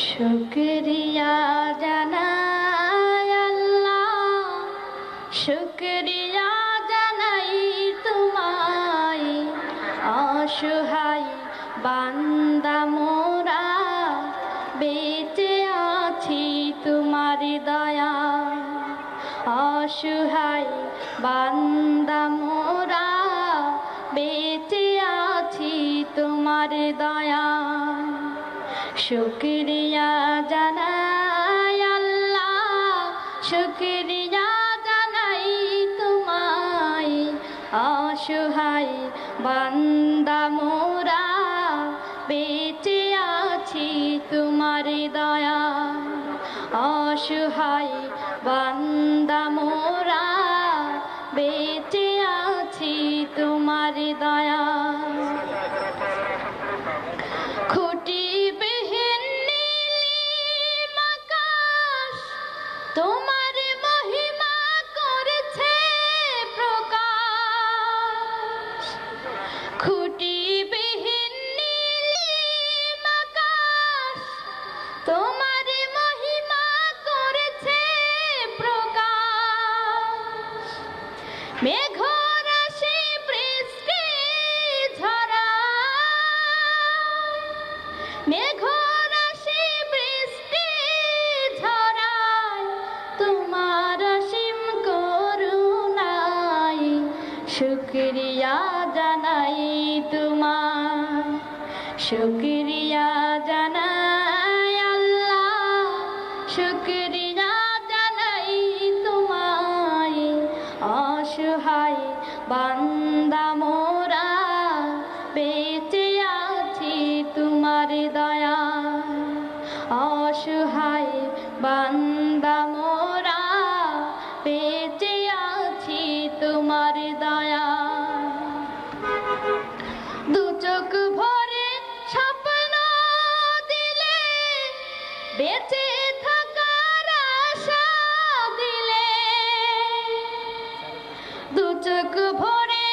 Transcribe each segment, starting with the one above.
শুকরিয়া জানাই আল্লাহ, শুকরিয়া জানাই তোমায়, অসহায় বান্দা মোরা বেঁচে আছি তোমার দয়ায়। অসহায় বান্দা মোরা বেঁচে আছি তোমার দয়ায়। শুকরিয়া জানাই আল্লাহ, শুকরিয়া জানাই তোমায়, অসহায় বান্দা মোরা বেঁচে আছি তোমার দয়ায়। অসহায় বান্দা মোরা বেঁচে আছি তোমার দয়ায়। খুঁটিবিহীন নীলিম আকাশ তোমার মহিমা করেছে প্রকাশ। খুঁটিবিহীন নীলিম আকাশ তোমার মহিমা করেছে প্রকাশ। মেঘরাশি বৃষ্টি ঝরায়, মেঘরাশি বৃষ্টি ঝরায় তোমার অসীম করুণায়। শুকরিয়া জানাই তোমার, শুকরিয়া জানাই আল্লাহ, শুকরিয়া জানাই তোমায়, অসহায় বান্দা মোরা বেঁচে আছি তোমার দয়ায়। অসহায় বান্দা মোরা বেঁচে আছি তোমার দয়ায়। দু চোখ ভরে স্বপ্ন দিলে, বেঁচে থাকার আশা দিলে। দু চোখ ভরে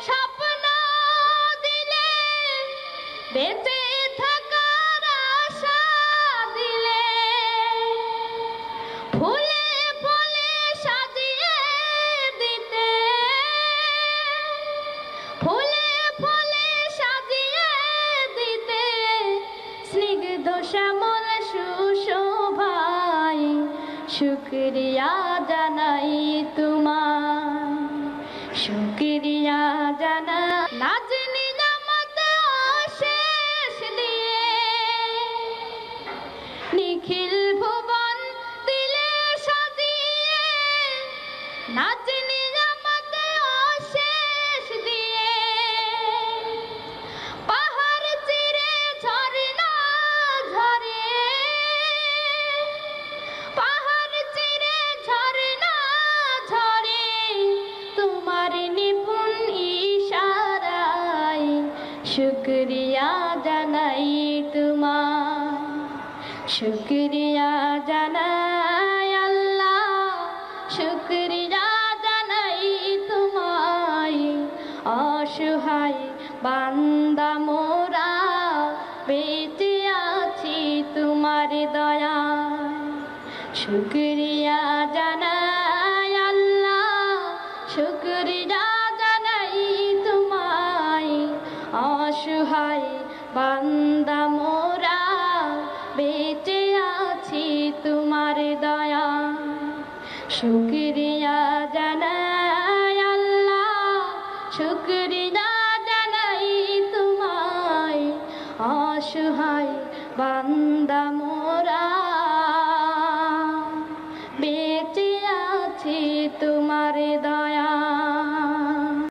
স্বপ্ন দিলে, বেঁচে থাকার আশা দিলে। ফুলে ফলে সাজিয়ে দিতে, ফুলে ফলে সাজিয়ে দিতে স্নিগ্ধ শ্যামল সুশোভায়। শুকরিয়া জানাই তোমার, শুকরিয়া জানাই। নাজনি নামত অশেষ দিয়ে নিখিল ভুবন দিলে সাজিয়ে। নাজনি নামত অশেষ দিয়ে পাহাড় চিরে ঝরনা ঝরে, পাহাড় চিরে ঝরনা ঝরে তোমার নিপুণ ইশারায়। শুকরিয়া জানাই তোমার, শুকরিয়া জানাই আল্লাহ, শুকরিয়া জানাই তোমায়, অসহায় বান্দা মোরা বেঁচে আছি তোমার দয়ায়। শুকরিয়া জানাই আল্লাহ, শুকরিয়া জানাই তোমায়, অসহায় বান্দা মোরা বেঁচে আছি তোমার দয়ায়। শুকরিয়া জানাই আল্লাহ, শুকরিয়া জানাই তোমায়, অসহায় বান্দা